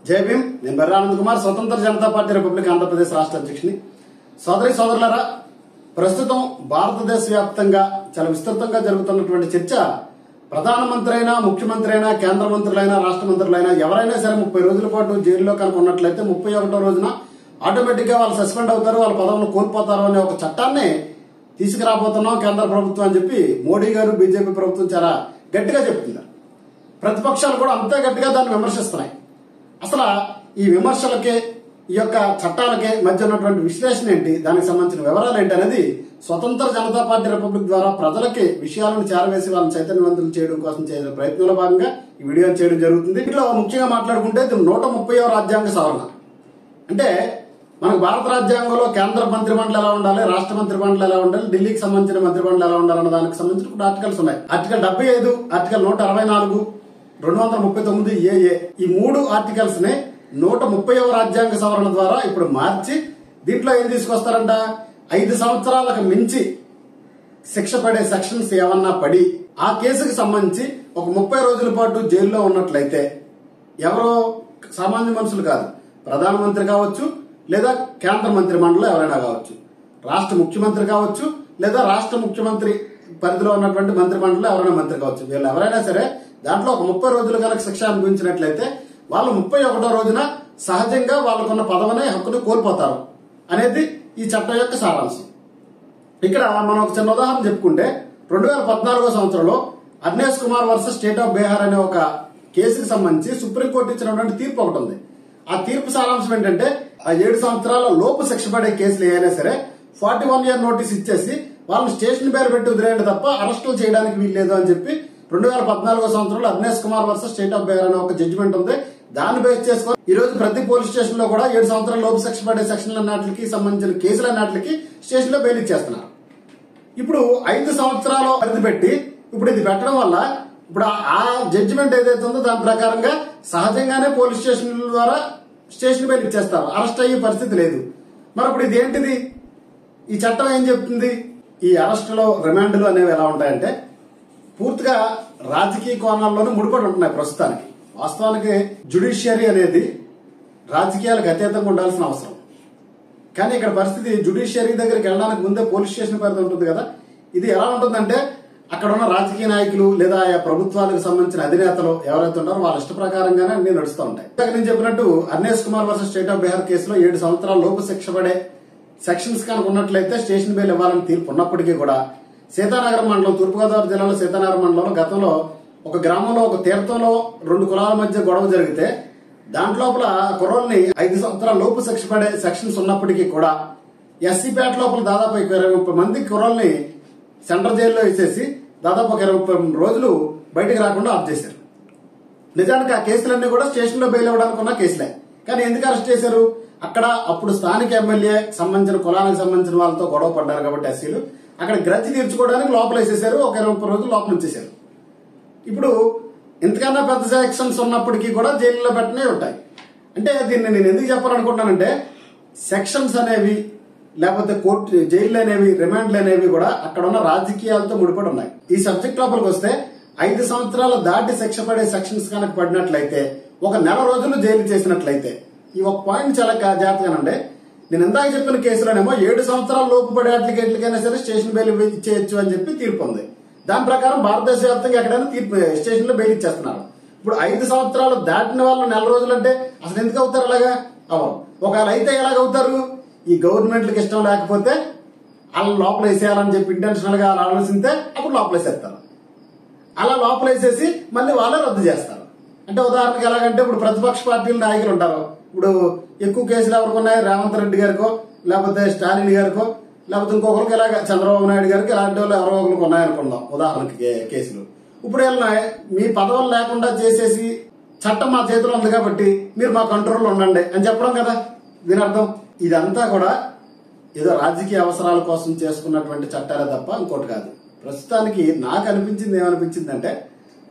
జై భీమ్. నేను బర్రా ఆనంద్ కుమార్, స్వతంత్ర జనతా పార్టీ రిపబ్లిక్ ఆంధ్రప్రదేశ్ రాష్ట్ర అధ్యక్షుని. సోదరి సోదరులారా, ప్రస్తుతం భారతదేశ వ్యాప్తంగా చాలా విస్తృతంగా జరుగుతున్నటువంటి చర్చ, ప్రధానమంత్రి అయినా, ముఖ్యమంత్రి అయినా, కేంద్ర మంత్రులైనా, రాష్ట్ర మంత్రులైనా ఎవరైనా సరే 30 రోజుల పాటు జైల్లో కనుక ఉన్నట్లయితే 31వ రోజున ఆటోమేటిక్ గా వాళ్ళు సస్పెండ్ అవుతారు, వాళ్ళ పదవులను కోల్పోతారు అనే ఒక చట్టాన్ని తీసుకురాబోతున్నాం కేంద్ర ప్రభుత్వం అని చెప్పి మోడీ గారు, బీజేపీ ప్రభుత్వం చాలా గట్టిగా చెప్తున్నారు. ప్రతిపక్షాలు కూడా అంతే గట్టిగా దాన్ని విమర్శిస్తున్నాయి. అసలు ఈ విమర్శలకే, ఈ యొక్క చట్టాలకే మధ్య ఉన్నటువంటి విశ్లేషణ ఏంటి, దానికి సంబంధించిన వివరాలు ఏంటి అనేది స్వతంత్ర జనతా పార్టీ రిపబ్లిక్ ద్వారా ప్రజలకి విషయాలను చేరవేసి వాళ్ళని చైతన్యవంతులు చేయడం కోసం చేసిన ప్రయత్నంలో భాగంగా ఈ వీడియోని చేయడం జరుగుతుంది. ఇంట్లో ముఖ్యంగా మాట్లాడుకుంటే 130వ రాజ్యాంగ సవరణ. అంటే మనకు భారత రాజ్యాంగంలో కేంద్ర మంత్రిమండలి ఎలా ఉండాలి, రాష్ట్ర మంత్రిమండలి ఎలా ఉండాలి, ఢిల్లీకి సంబంధించిన మంత్రిమండలి ఎలా ఉండాలన్న దానికి సంబంధించిన ఆర్టికల్స్ ఉన్నాయి. ఆర్టికల్ 75, ఆర్టికల్ 164, 239 AA ఈ 3 ఆర్టికల్స్ ని 130వ రాజ్యాంగ సవరణ ద్వారా ఇప్పుడు మార్చి దీంట్లో ఏం తీసుకొస్తారంట, 5 సంవత్సరాలకు మించి శిక్ష పడే సెక్షన్స్ ఏమన్నా పడి ఆ కేసుకు సంబంధించి ఒక 30 రోజుల పాటు జైల్లో ఉన్నట్లయితే, ఎవరో సామాన్య మనుషులు కాదు, ప్రధానమంత్రి కావచ్చు, లేదా కేంద్ర మంత్రి మండలి ఎవరైనా కావచ్చు, రాష్ట్ర ముఖ్యమంత్రి కావచ్చు, లేదా రాష్ట్ర ముఖ్యమంత్రి పరిధిలో ఉన్నటువంటి మంత్రి మండలి ఎవరైనా మంత్రి కావచ్చు, వీళ్ళు ఎవరైనా సరే దాంట్లో ఒక 30 రోజులు కనుక శిక్ష అనుభవించినట్లయితే వాళ్ళు 31వ రోజున సహజంగా వాళ్ళకున్న పదవిని, హక్కుని కోల్పోతారు అనేది ఈ చట్టం యొక్క సారాంశం. ఇక్కడ మనం ఒక చిన్న ఉదాహరణ చెప్పుకుంటే, 2014వ సంవత్సరంలో Arnesh Kumar versus state of Bihar అనే ఒక కేసుకు సంబంధించి సుప్రీంకోర్టు ఇచ్చినటువంటి తీర్పు ఒకటి ఉంది. ఆ తీర్పు సారాంశం ఏంటంటే, ఆ 7 సంవత్సరాల లోపు శిక్ష పడే కేసులు ఏదైనా సరే 41 year నోటీస్ ఇచ్చేసి వాళ్ళని స్టేషన్ పేరు పెట్టి వదిలేయండి తప్ప అరెస్టులు చేయడానికి వీల్లేదు అని చెప్పి 2014వ సంవత్సరంలో Arnesh Kumar versus state of Bihar అనే ఒక జడ్జిమెంట్ ఉంది. దాన్ని బేస్ చేసుకొని ఈ రోజు ప్రతి పోలీస్ స్టేషన్ లో కూడా 7 సంవత్సరాల లోపు శిక్ష పడే సెక్షన్లన్నిటికి సంబంధించిన కేసులన్నిటికి స్టేషన్ లో బెయిల్ ఇచ్చేస్తున్నారు. ఇప్పుడు 5 సంవత్సరాలు పరిధి పెట్టి ఇప్పుడు ఇది పెట్టడం వల్ల ఇప్పుడు ఆ జడ్జిమెంట్ ఏదైతే ఉందో దాని ప్రకారంగా సహజంగానే పోలీస్ స్టేషన్ల ద్వారా స్టేషన్ బెయిల్ ఇచ్చేస్తారు, అరెస్ట్ అయ్యే పరిస్థితి లేదు. మరి ఇప్పుడు ఇది ఏంటిది, ఈ చట్టం ఏం చెప్తుంది? ఈ అరెస్టులో, రిమాండ్లు అనేవి ఎలా ఉంటాయంటే పూర్తిగా రాజకీయ కోణాల్లోనే ముడిపడి ఉంటున్నాయి ప్రస్తుతానికి. వాస్తవానికి జ్యుడిషియరీ అనేది రాజకీయాలకు అతీతంగా ఉండాల్సిన అవసరం. కానీ ఇక్కడ పరిస్థితి, జ్యుడిషియరీ దగ్గరికి వెళ్ళడానికి ముందే పోలీస్ స్టేషన్ పరిధి ఉంటుంది కదా. ఇది ఎలా ఉంటుందంటే అక్కడ ఉన్న రాజకీయ నాయకులు లేదా ప్రభుత్వాలకు సంబంధించిన అధినేతలు ఎవరైతే ఉన్నారో వాళ్ళ ఇష్ట ప్రకారంగానే అన్ని నడుస్తూ ఉంటాయి. నేను చెప్పినట్టు Arnesh Kumar versus state of Bihar కేసులో 7 సంవత్సరాల లోపు శిక్ష పడే సెక్షన్స్ కనుక ఉన్నట్లయితే స్టేషన్ బెయిల్ ఇవ్వాలని తీర్పు ఉన్నప్పటికీ కూడా సీతానగరం మండలం, తూర్పుగోదావరి జిల్లాలో సీతానగరం మండలంలో గతంలో ఒక గ్రామంలో ఒక తీర్థంలో 2 కులాల మధ్య గొడవ జరిగితే దాంట్లోపల కుర్రోల్ని 5 సంవత్సరాల లోపు శిక్ష పడే సెక్షన్స్ ఉన్నప్పటికీ కూడా ఎస్సీపేట లోపల దాదాపు 20-30 మంది కుర్రోల్ని సెంట్రల్ జైల్లో వేసేసి దాదాపు ఒక 20-30 రోజులు బయటకు రాకుండా ఆఫ్ చేశారు. నిజానికి ఆ కేసులన్నీ కూడా స్టేషన్ లో బెయిల్ ఇవ్వడానికి ఉన్న కేసులే. కానీ ఎందుకు అరెస్ట్ చేశారు? అక్కడ అప్పుడు స్థానిక ఎమ్మెల్యే సంబంధించిన కులానికి సంబంధించిన వాళ్ళతో గొడవ పడ్డారు కాబట్టి ఎస్సీలు అక్కడ గ్రజ్జి తీర్చుకోవడానికి లోపల వేసేశారు, ఒక 20-30 రోజులు లోపల ఉంచేశారు. ఇప్పుడు ఇంతకన్నా పెద్ద సెక్షన్స్ ఉన్నప్పటికీ కూడా జైల్లో పెట్టనే ఉంటాయి. అంటే దీన్ని నేను ఎందుకు చెప్పాలనుకుంటున్నానంటే, సెక్షన్స్ అనేవి లేకపోతే కోర్టు జైలు అనేవి, రిమాండ్లు అనేవి కూడా అక్కడ ఉన్న రాజకీయాలతో ముడిపడి ఉన్నాయి. ఈ సబ్జెక్ట్ లోపలికి వస్తే 5 సంవత్సరాలు దాటి శిక్ష పడే సెక్షన్స్ కనుక పడినట్లయితే, ఒక నెల రోజులు జైలు చేసినట్లయితే, ఈ ఒక పాయింట్ చాలా జాగ్రత్తగానండి. నేను ఇందాక చెప్పిన కేసులోనేమో 7 సంవత్సరాల లోపు పడే అట్లకైనా సరే స్టేషన్ బెయిల్ ఇచ్చేయచ్చు అని చెప్పి తీర్పు ఉంది. దాని ప్రకారం భారతదేశ వ్యాప్తంగా ఎక్కడైనా తీర్పు స్టేషన్ లో బెయిల్ ఇచ్చేస్తున్నారు. ఇప్పుడు 5 సంవత్సరాలు దాటిన వాళ్ళు నెల రోజులు అంటే అసలు ఎందుకు అవుతారు అలాగా? అవరు. ఒకవేళ అయితే ఎలాగవుతారు? ఈ గవర్నమెంట్లకు ఇష్టం లేకపోతే వాళ్ళ లోపల వేసేయాలని చెప్పి ఇంటెన్షనల్ గా ఆలోచిస్తే అప్పుడు లోపల వేసేస్తారు. అలా లోపల వేసేసి మళ్ళీ వాళ్ళే రద్దు చేస్తారు. అంటే ఉదాహరణకి ఎలాగంటే, ఇప్పుడు ప్రతిపక్ష పార్టీల నాయకులు ఉంటారు. ఇప్పుడు ఎక్కువ కేసులు ఎవరికి ఉన్నాయి? రేవంత్ రెడ్డి గారికో, లేకపోతే స్టాలిన్ గారికో, లేకపోతే ఇంకొకరికి ఇలాగ చంద్రబాబు నాయుడు గారికి, ఇలాంటి వాళ్ళు ఎవరో ఒకరికి ఉన్నాయనుకుందాం ఉదాహరణకి కేసులు. ఇప్పుడు వీళ్ళని మీ పదవులు లేకుండా చేసేసి చట్టం మా చేతిలో ఉంది కాబట్టి మీరు మా కంట్రోల్లో ఉండండి అని చెప్పడం కదా దీని అర్థం. ఇదంతా కూడా ఏదో రాజకీయ అవసరాల కోసం చేసుకున్నటువంటి చట్టాలే తప్ప ఇంకోటి కాదు. ప్రస్తుతానికి నాకు అనిపించింది ఏమనిపించిందంటే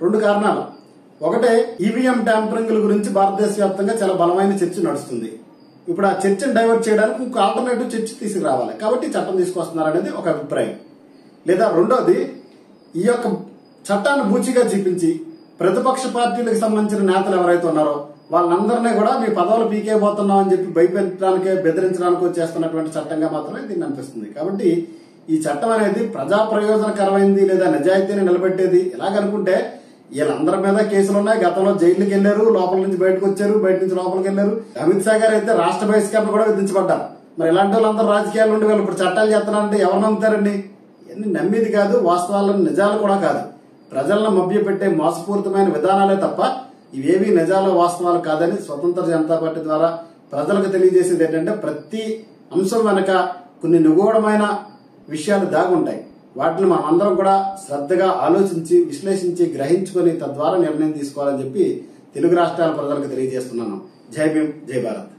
2 కారణాలు. ఒకటే, ఈవీఎం ట్యాంపరింగ్ గురించి భారతదేశ వ్యాప్తంగా చాలా బలమైన చర్చ నడుస్తుంది. ఇప్పుడు ఆ చర్చను డైవర్ట్ చేయడానికి ఇంకో ఆల్టర్నేటివ్ చర్చ తీసుకురావాలి కాబట్టి చట్టం తీసుకొస్తున్నారు అనేది ఒక అభిప్రాయం. లేదా రెండోది, ఈ యొక్క చట్టాన్ని బూచిగా చూపించి ప్రతిపక్ష పార్టీలకు సంబంధించిన నేతలు ఎవరైతే ఉన్నారో వాళ్ళందరినీ కూడా మీ పదవులు పీకేయబోతున్నాం అని చెప్పి భయపెట్టడానికే బెదిరించడానికో చేస్తున్నటువంటి చట్టంగా మాత్రమే దీన్ని అనిపిస్తుంది. కాబట్టి ఈ చట్టం అనేది ప్రజా ప్రయోజనకరమైంది లేదా నిజాయితీని నిలబెట్టేది ఎలాగనుకుంటే వీళ్ళందరి మీద కేసులు ఉన్నాయి. గతంలో జైలుకి వెళ్లారు, లోపల నుంచి బయటకు వచ్చారు, బయట నుంచి లోపలికి వెళ్లారు. అమిత్ షా గారు అయితే రాష్ట్ర బహిష్కరణ కూడా విధించబడ్డారు. మరి ఇలాంటి వాళ్ళందరూ రాజకీయాలు ఉండి వాళ్ళు ఇప్పుడు చట్టాలు చేస్తున్నారంటే ఎవరు నమ్ముతారండి? ఇవన్నీ నమ్మేది కాదు, వాస్తవాలను నిజాలు కూడా కాదు. ప్రజలను మభ్యపెట్టే మోసపూరితమైన విధానాలే తప్ప ఇవేవి నిజాలు వాస్తవాలు కాదని స్వతంత్ర జనతా పార్టీ ద్వారా ప్రజలకు తెలియజేసేది ఏంటంటే ప్రతి అంశం వెనక కొన్ని నిగూఢమైన విషయాలు దాగుంటాయి. వాటిని మనం అందరం కూడా శ్రద్ధగా ఆలోచించి విశ్లేషించి గ్రహించుకొని తద్వారా నిర్ణయం తీసుకోవాలని చెప్పి తెలుగు రాష్ట్రాల ప్రజలకు తెలియజేస్తున్నాను. జై భీమ్, జై భారత్.